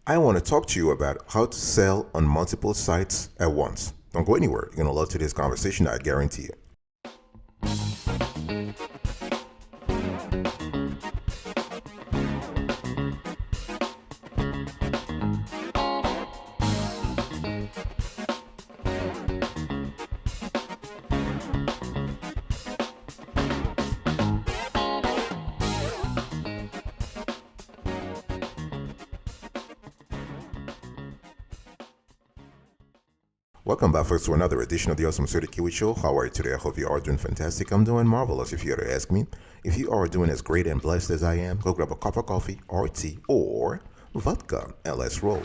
I want to talk to you about how to sell on multiple sites at once. Don't go anywhere. You're going to love today's conversation, I guarantee it. Welcome back, folks, to another edition of the Awesome City Kiwi Show. How are you today? I hope you are doing fantastic. I'm doing marvelous, if you were to ask me. If you are doing as great and blessed as I am, go grab a cup of coffee or tea or vodka and let's roll.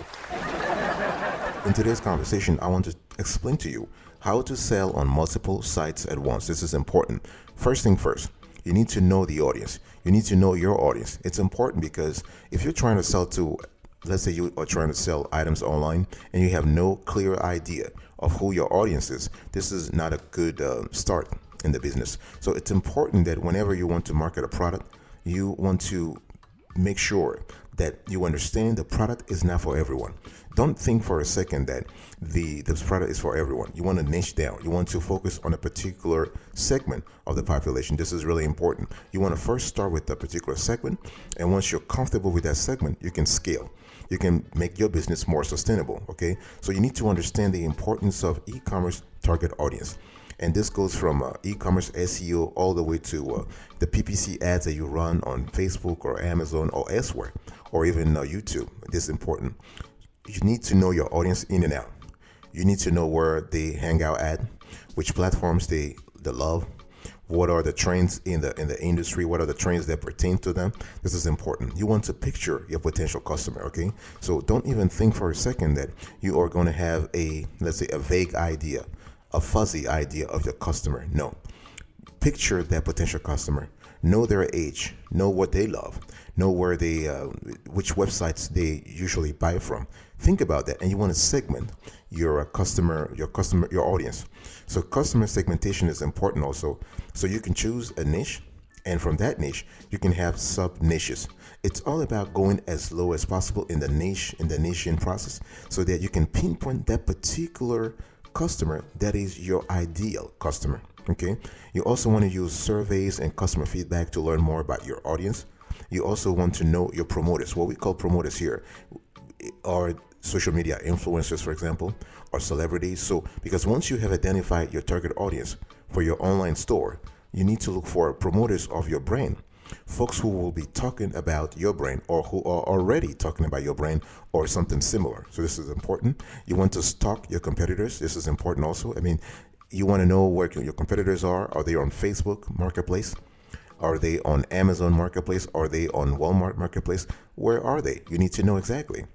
In today's conversation, I want to explain to you how to sell on multiple sites at once. This is important. First thing first, you need to know the audience. You need to know your audience. It's important because if you're trying to sell to, let's say you are trying to sell items online and you have no clear idea of who your audience is, this is not a good start in the business. So it's important that whenever you want to market a product, you want to make sure that you understand the product is not for everyone. Don't think for a second that this product is for everyone. You want to niche down. You want to focus on a particular segment of the population. This is really important. You want to first start with a particular segment, and once you're comfortable with that segment, you can scale. You can make your business more sustainable, okay? So you need to understand the importance of e-commerce target audience. And this goes from e-commerce SEO all the way to the PPC ads that you run on Facebook or Amazon or elsewhere, or even YouTube. This is important. You need to know your audience in and out. You need to know where they hang out at, which platforms they love, what are the trends in the industry, what are the trends that pertain to them. This is important. You want to picture your potential customer, okay? So don't even think for a second that you are going to have a, let's say, a vague idea, a fuzzy idea of your customer. No. Picture that potential customer. Know their age, know what they love, know where they, which websites they usually buy from. Think about that, and you want to segment your your audience. So customer segmentation is important also. So you can choose a niche, and from that niche, you can have sub niches. It's all about going as low as possible in the niching process, so that you can pinpoint that particular customer that is your ideal customer. Okay. You also want to use surveys and customer feedback to learn more about your audience. You also want to know your promoters. What we call promoters here are social media influencers, for example, or celebrities. So, because once you have identified your target audience for your online store, you need to look for promoters of your brand, folks who will be talking about your brand or who are already talking about your brand or something similar. So this is important. You want to stalk your competitors. This is important also. I mean, you want to know where your competitors are. Are they on Facebook Marketplace? Are they on Amazon Marketplace? Are they on Walmart Marketplace? Where are they? You need to know exactly.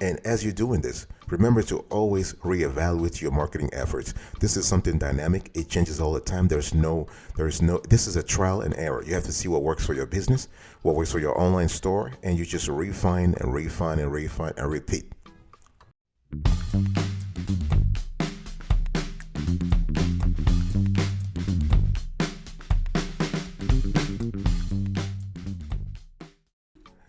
And as you're doing this, remember to always reevaluate your marketing efforts. This is something dynamic. It changes all the time. This is a trial and error. You have to see what works for your business, what works for your online store, and you just refine and refine and refine and repeat.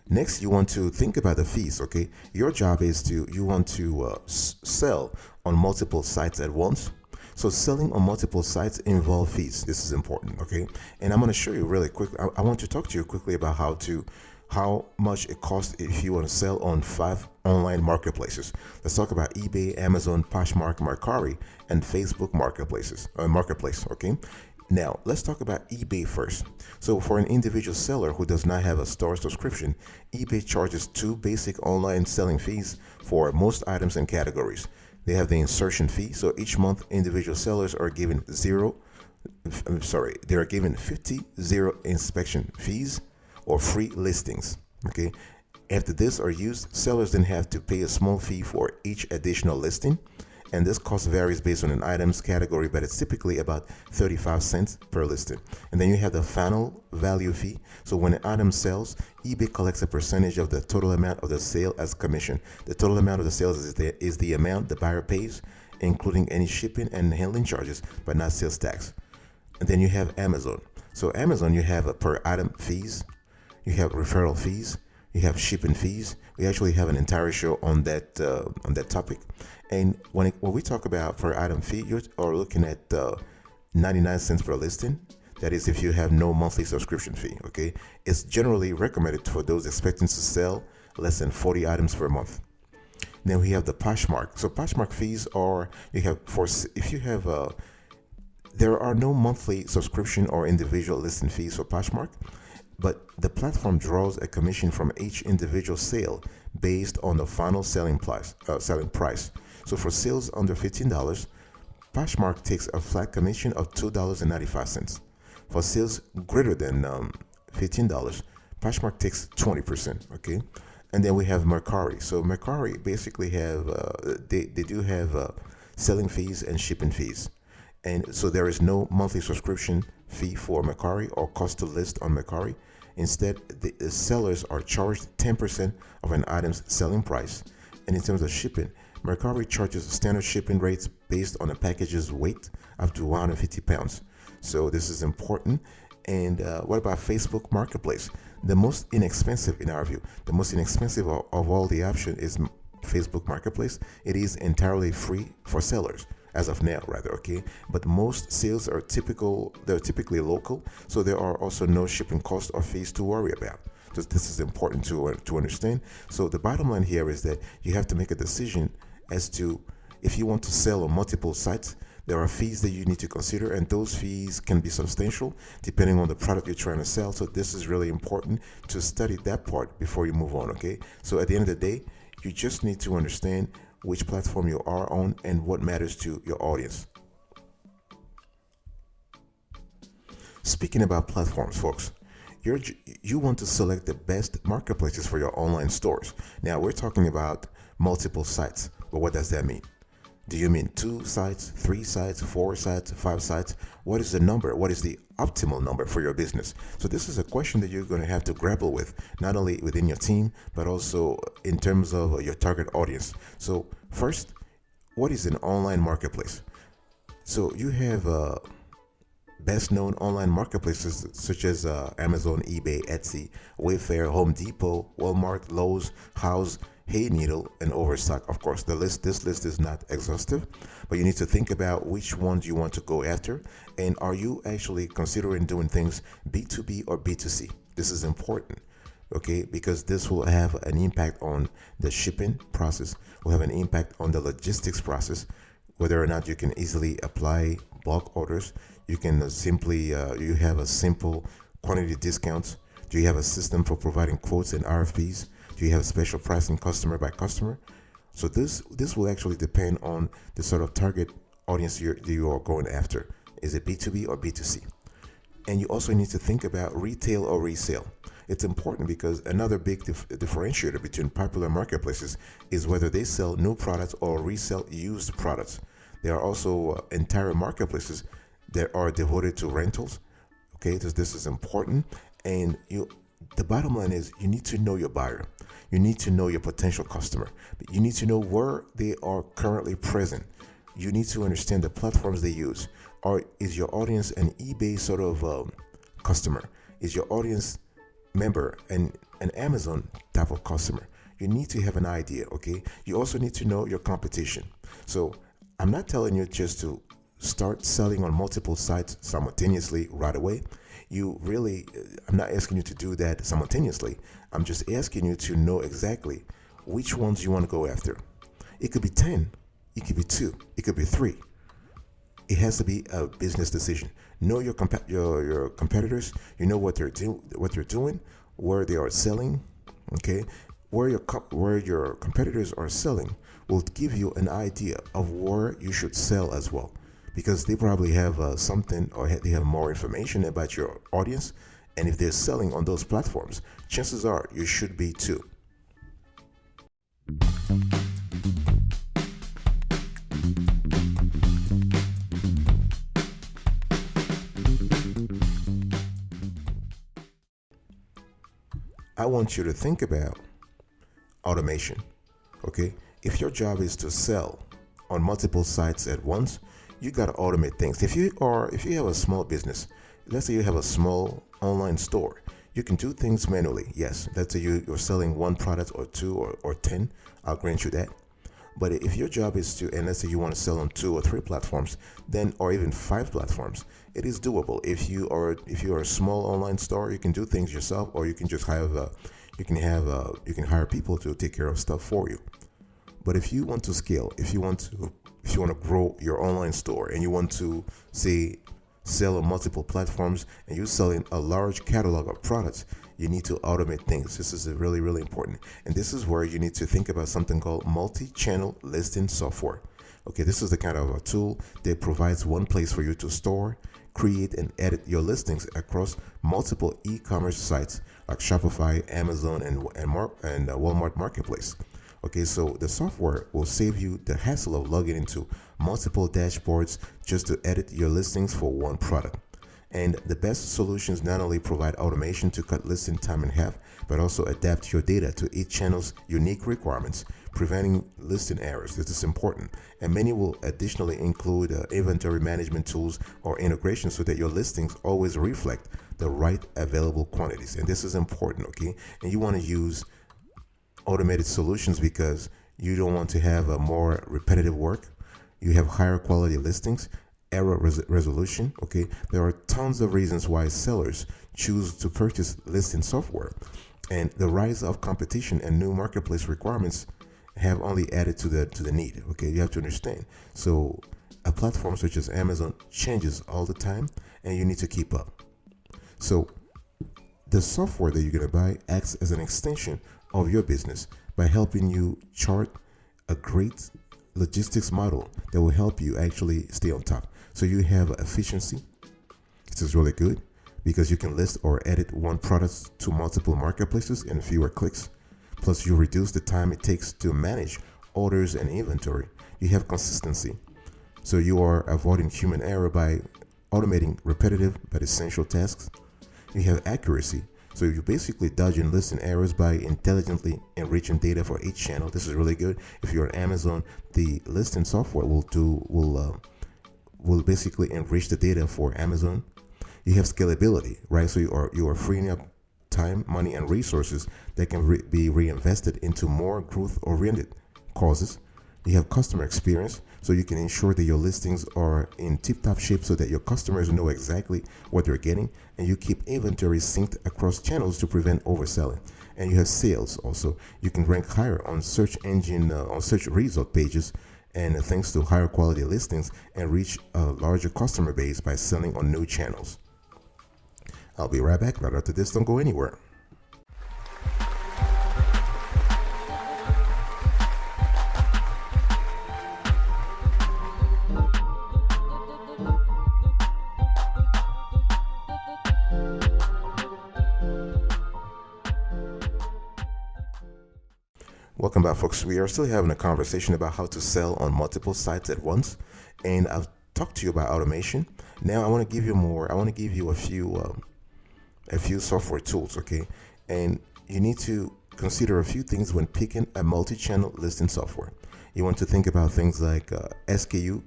Next, you want to think about the fees, okay? Your job is you want to sell on multiple sites at once. So selling on multiple sites involve fees. This is important, okay? And I'm going to show you really quickly. I want to talk to you quickly about how much it costs if you want to sell on 5 online marketplaces. Let's talk about eBay, Amazon, Poshmark, Mercari, and Facebook marketplace, okay? Now, let's talk about eBay first. So for an individual seller who does not have a store subscription, eBay charges 2 basic online selling fees for most items and categories. They have the insertion fee. So each month, individual sellers are given they are given 50 zero inspection fees or free listings. Okay. After this are used, sellers then have to pay a small fee for each additional listing. And this cost varies based on an item's category, but it's typically about 35 cents per listing. And then you have the final value fee. So when an item sells, eBay collects a percentage of the total amount of the sale as commission. The total amount of the sales is the amount the buyer pays, including any shipping and handling charges, but not sales tax. And then you have Amazon. So Amazon, you have a per item fees, you have referral fees, You have shipping fees. We actually have an entire show on that topic. And when we talk about per item fee, you are looking at 99 cents per listing. That is if you have no monthly subscription fee. Okay, it's generally recommended for those expecting to sell less than 40 items per month. Then we have the Poshmark. So Poshmark fees are there are no monthly subscription or individual listing fees for Poshmark, but the platform draws a commission from each individual sale based on the final selling price. So for sales under $15, Poshmark takes a flat commission of $2.95. For sales greater than $15, Poshmark takes 20%. Okay, and then we have Mercari. So Mercari basically have they do have selling fees and shipping fees, and so there is no monthly subscription fee for Mercari or cost to list on Mercari. Instead, the sellers are charged 10% of an item's selling price. And in terms of shipping, Mercari charges standard shipping rates based on a package's weight up to 150 pounds. So this is important. And what about Facebook Marketplace? The most inexpensive, in our view, the most inexpensive of all the options is Facebook Marketplace. It is entirely free for sellers as of now, rather. Okay, but most sales are typically local, so there are also no shipping costs or fees to worry about. So this is important to understand. So the bottom line here is that you have to make a decision as to if you want to sell on multiple sites. There are fees that you need to consider, and those fees can be substantial depending on the product you're trying to sell. So this is really important to study that part before you move on. Okay, so at the end of the day, you just need to understand which platform you are on and what matters to your audience. Speaking about platforms, folks, you want to select the best marketplaces for your online stores. Now, we're talking about multiple sites, but what does that mean? Do you mean 2 sites, 3 sites, 4 sites, 5 sites? What is the number? What is the optimal number for your business? So this is a question that you're going to have to grapple with, not only within your team, but also in terms of your target audience. So first, what is an online marketplace? So you have best known online marketplaces such as Amazon, eBay, Etsy, Wayfair, Home Depot, Walmart, Lowe's, House, Hay Needle, and Overstock. Of course, this list is not exhaustive, but you need to think about which ones you want to go after, and are you actually considering doing things B2B or B2C? This is important, okay, because this will have an impact on the shipping process, will have an impact on the logistics process, whether or not you can easily apply bulk orders. You can simply, you have a simple quantity discounts. Do you have a system for providing quotes and RFPs? Do you have special pricing customer by customer? So this will actually depend on the sort of target audience you are going after. Is it B2B or B2C? And you also need to think about retail or resale. It's important because another big differentiator between popular marketplaces is whether they sell new products or resell used products. There are also entire marketplaces that are devoted to rentals. Okay, this is important. And the bottom line is you need to know your buyer. You need to know your potential customer. You need to know where they are currently present. You need to understand the platforms they use. Or is your audience an eBay sort of customer? Is your audience member an Amazon type of customer? You need to have an idea, okay? You also need to know your competition. So I'm not telling you just to start selling on multiple sites simultaneously right away. I'm not asking you to do that simultaneously. I'm just asking you to know exactly which ones you want to go after. It could be 10, it could be 2, it could be 3. It has to be a business decision. Know your competitors. You know what they're doing, where they are selling. Okay, where your competitors are selling will give you an idea of where you should sell as well, because they probably have something, or they have more information about your audience. And if they're selling on those platforms, chances are you should be too. I want you to think about automation. Okay, if your job is to sell on multiple sites at once, you got to automate things. If you have a small business, let's say you have a small online store, You can do things manually. Yes, let's say you're selling one product or two or 10. I'll grant you that. But if your job is to, and let's say you want to sell on 2 or 3 platforms, then or even 5 platforms, it is doable. If you are a small online store, you can do things yourself, or you can just you can hire people to take care of stuff for you. But if you want to scale, if you want to grow your online store, and you want to say sell on multiple platforms, and you're selling a large catalog of products, you need to automate things. This is really, really important. And this is where you need to think about something called multi-channel listing software. Okay, this is the kind of a tool that provides one place for you to store, create, and edit your listings across multiple e-commerce sites like Shopify, Amazon, and Walmart Marketplace. Okay, so the software will save you the hassle of logging into multiple dashboards just to edit your listings for one product. And the best solutions not only provide automation to cut listing time in half, but also adapt your data to each channel's unique requirements, preventing listing errors. This is important. And many will additionally include inventory management tools or integrations so that your listings always reflect the right available quantities. And this is important, okay? And you want to use automated solutions because you don't want to have a more repetitive work. You have higher quality listings, error resolution. Okay, there are tons of reasons why sellers choose to purchase listing software, and the rise of competition and new marketplace requirements have only added to the need. Okay, you have to understand. So a platform such as Amazon changes all the time, and you need to keep up. So the software that you're going to buy acts as an extension of your business by helping you chart a great logistics model that will help you actually stay on top. So you have efficiency. This is really good because you can list or edit one product to multiple marketplaces in fewer clicks. Plus, you reduce the time it takes to manage orders and inventory. You have consistency. So you are avoiding human error by automating repetitive but essential tasks. You have accuracy. So you're basically dodging listing errors by intelligently enriching data for each channel. This is really good. If you're on Amazon, the listing software will basically enrich the data for Amazon. You have scalability, right? So you are freeing up time, money, and resources that can be reinvested into more growth-oriented causes. You have customer experience, so you can ensure that your listings are in tip-top shape so that your customers know exactly what they're getting, and you keep inventory synced across channels to prevent overselling. And you have sales also. You can rank higher on search result pages, and thanks to higher quality listings, and reach a larger customer base by selling on new channels. I'll be right back right after this. Don't go anywhere. Welcome back, folks. We are still having a conversation about how to sell on multiple sites at once, and I've talked to you about automation. Now I want to give you more. I want to give you a few software tools, okay? And you need to consider a few things when picking a multi-channel listing software. You want to think about things like SKU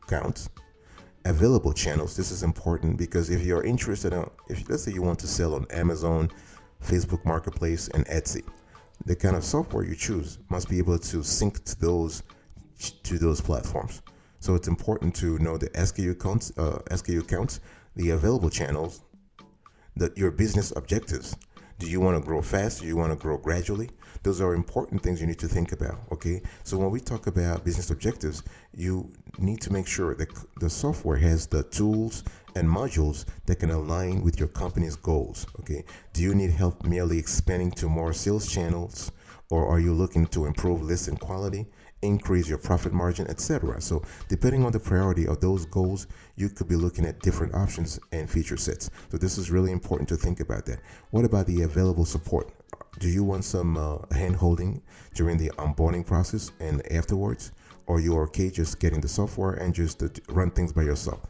counts, available channels. This is important because if you're interested in, if let's say you want to sell on Amazon, Facebook Marketplace, and Etsy, the kind of software you choose must be able to sync to those platforms. So it's important to know the SKU counts, the available channels, your business objectives. Do you want to grow fast? Do you want to grow gradually? Those are important things you need to think about, okay? So when we talk about business objectives, you need to make sure that the software has the tools and modules that can align with your company's goals, okay? Do you need help merely expanding to more sales channels, or are you looking to improve listing quality, increase your profit margin, etc.? So depending on the priority of those goals, you could be looking at different options and feature sets. So this is really important to think about that. What about the available support? Do you want some hand holding during the onboarding process and afterwards? Or you are okay just getting the software and just run things by yourself?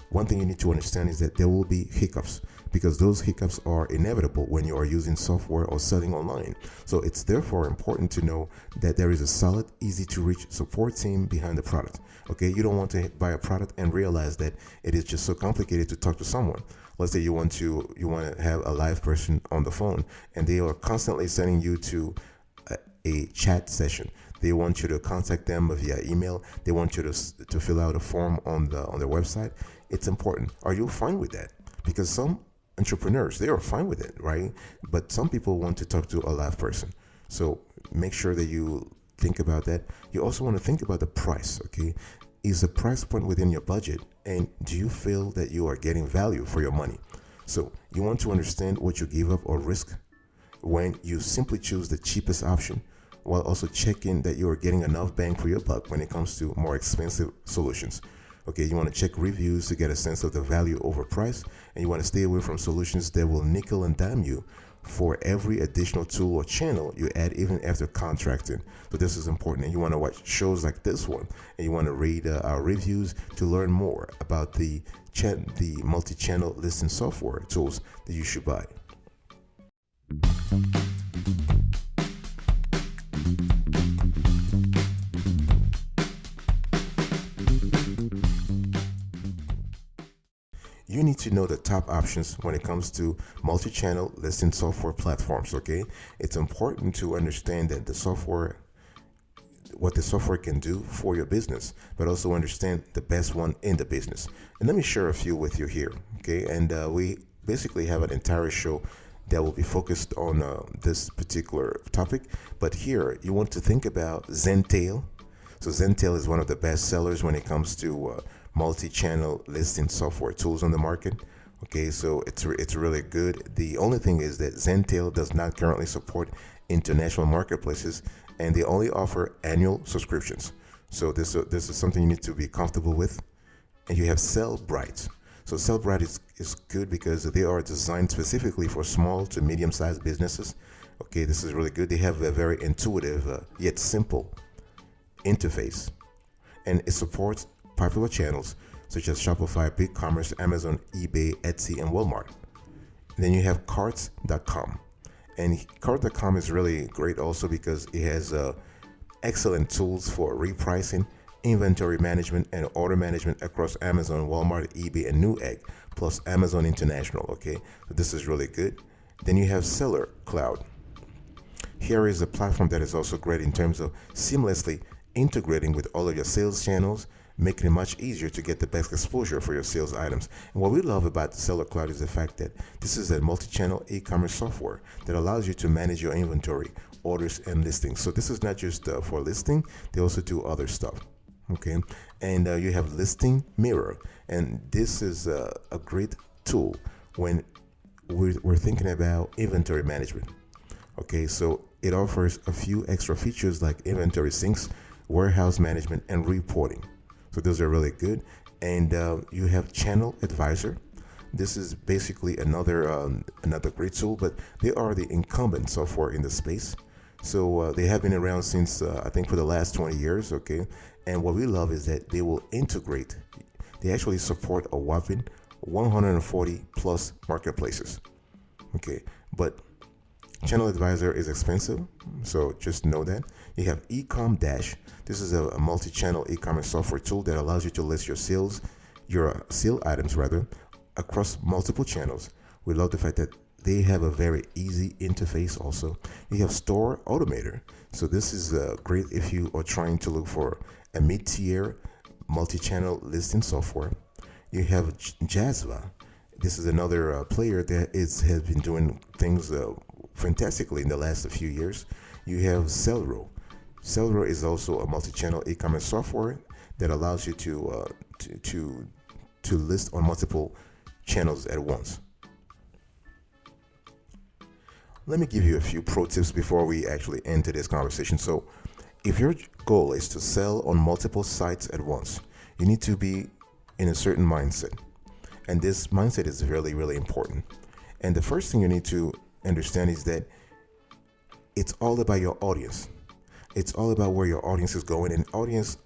one thing you need to understand is that there will be hiccups, because those hiccups are inevitable when you are using software or selling online. So it's therefore important to know that there is a solid, easy to reach support team behind the product. Okay, you don't want to buy a product and realize that it is just so complicated to talk to someone. Let's say you want to have a live person on the phone, and they are constantly sending you to a chat session. They want you to contact them via email. They want you to fill out a form on their website. It's important. Are you fine with that? Because some entrepreneurs, they are fine with it, right? But some people want to talk to a live person. So make sure that you think about that. You also want to think about the price, okay? Is the price point within your budget? And do you feel that you are getting value for your money? So you want to understand what you give up or risk when you simply choose the cheapest option, while also checking that you are getting enough bang for your buck when it comes to more expensive solutions. Okay, you want to check reviews to get a sense of the value over price, and you want to stay away from solutions that will nickel and dime you for every additional tool or channel you add, even after contracting. So this is important, and you want to watch shows like this one, and you want to read our reviews to learn more about the multi-channel listing software tools that you should buy. You need to know the top options when it comes to multi-channel listing software platforms, okay? It's important to understand that what the software can do for your business, but also understand the best one in the business. And let me share a few with you here, okay? And we basically have an entire show that will be focused on this particular topic. But here, you want to think about Zentail. So Zentail is one of the best sellers when it comes to multi-channel listing software tools on the market. Okay, so it's really good. The only thing is that Zentail does not currently support international marketplaces, and they only offer annual subscriptions. So this is something you need to be comfortable with. And you have Sellbrite. So Sellbrite is good because they are designed specifically for small to medium-sized businesses. Okay, this is really good. They have a very intuitive yet simple interface, and it supports popular channels such as Shopify, Ecommerce, Amazon, eBay, Etsy, and Walmart. And then you have Carts.com, and Carts.com is really great also because it has excellent tools for repricing, inventory management, and order management across Amazon, Walmart, eBay, and Newegg, plus Amazon International. Okay, so this is really good. Then you have Seller Cloud. Here is a platform that is also great in terms of seamlessly integrating with all of your sales channels, making it much easier to get the best exposure for your sales items. And what we love about Seller Cloud is the fact that this is a multi-channel e-commerce software that allows you to manage your inventory, orders, and listings. So this is not just for listing, they also do other stuff. Okay, and you have Listing Mirror, and this is a great tool when we're thinking about inventory management. Okay, so it offers a few extra features like inventory syncs, warehouse management, and reporting. So those are really good. And you have Channel Advisor. This is basically another great tool, but they are the incumbent software in the space. So they have been around since I think for the last 20 years. Okay, and what we love is that they will integrate. They actually support a whopping 140 plus marketplaces. Okay, but Channel Advisor is expensive, so just know that. You have Ecom Dash. This is a multi-channel e-commerce software tool that allows you to list your sale items across multiple channels. We love the fact that they have a very easy interface also. You have Store Automator. So this is great if you are trying to look for a mid-tier multi-channel listing software. You have Jazva. This is another player that has been doing things fantastically in the last few years. You have Sellro. Sellro is also a multi-channel e-commerce software that allows you to list on multiple channels at once. Let me give you a few pro tips before we actually enter this conversation. So, if your goal is to sell on multiple sites at once, you need to be in a certain mindset. And this mindset is really, really important. And the first thing you need to understand is that it's all about your audience. It's all about where your audience is going, and audiences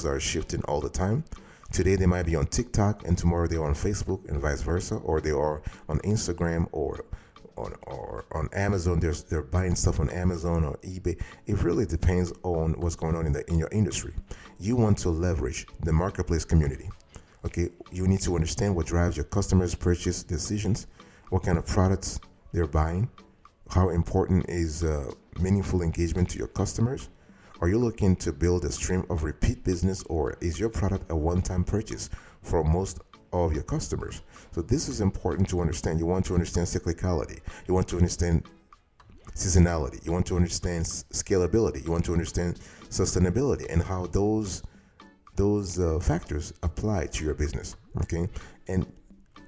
are shifting all the time. Today they might be on TikTok and tomorrow they're on Facebook and vice versa, or they are on Instagram or on Amazon. They're buying stuff on Amazon or eBay. It really depends on what's going on in your industry. You want to leverage the marketplace community. Okay, you need to understand what drives your customers' purchase decisions, what kind of products they're buying, how important is meaningful engagement to your customers. Are you looking to build a stream of repeat business, or is your product a one-time purchase for most of your customers? So this is important to understand. You want to understand cyclicality. You want to understand seasonality. You want to understand scalability. You want to understand sustainability and how those factors apply to your business. Okay, and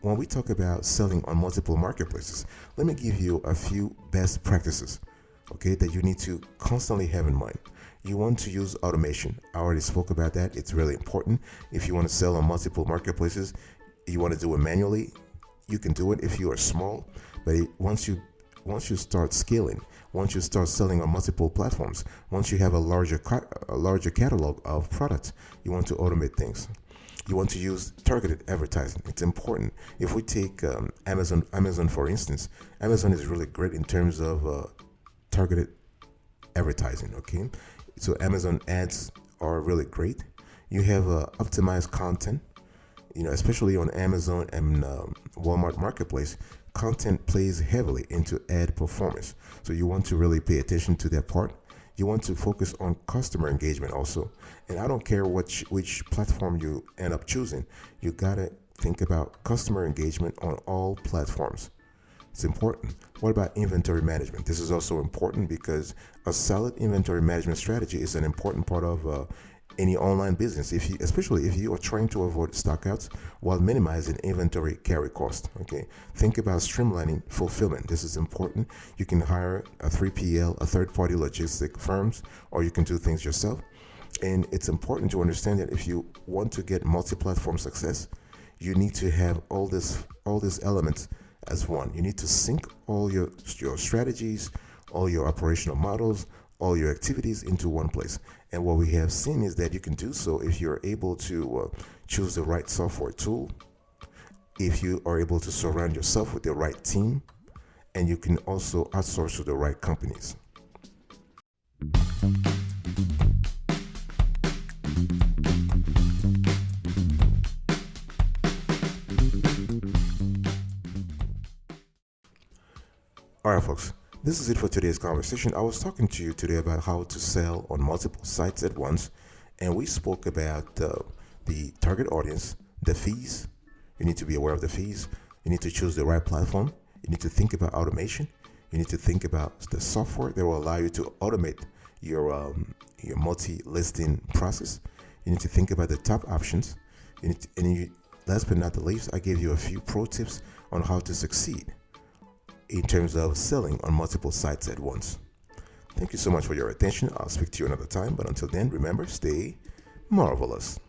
when we talk about selling on multiple marketplaces, let me give you a few best practices, okay, that you need to constantly have in mind. You want to use automation. I already spoke about that. It's really important. If you want to sell on multiple marketplaces, you want to do it manually, you can do it if you are small. But once you start scaling, once you start selling on multiple platforms, once you have a larger catalog of products, you want to automate things. You want to use targeted advertising. It's important. If we take Amazon for instance, Amazon is really great in terms of targeted advertising. Okay, so Amazon ads are really great. You have optimized content. Especially on Amazon and Walmart Marketplace, content plays heavily into ad performance. So you want to really pay attention to that part. You want to focus on customer engagement also. And I don't care which platform you end up choosing, you gotta think about customer engagement on all platforms. It's important. What about inventory management? This is also important because a solid inventory management strategy is an important part of any online business, especially if you are trying to avoid stockouts while minimizing inventory carry cost. Okay, think about streamlining fulfillment. This is important. You can hire a 3PL, a third-party logistic firms, or you can do things yourself. And it's important to understand that if you want to get multi-platform success, you need to have all these elements as one. You need to sync all your strategies, all your operational models, all your activities into one place. And what we have seen is that you can do so if you're able to choose the right software tool, if you are able to surround yourself with the right team, and you can also outsource to the right companies. All right, folks. This is it for today's conversation. I was talking to you today about how to sell on multiple sites at once, and we spoke about the target audience, the fees. You need to be aware of the fees. You need to choose the right platform. You need to think about automation. You need to think about the software that will allow you to automate your multi-listing process. You need to think about the top options. Last but not the least, I gave you a few pro tips on how to succeed in terms of selling on multiple sites at once. Thank you so much for your attention. I'll speak to you another time, but until then, remember, stay marvelous.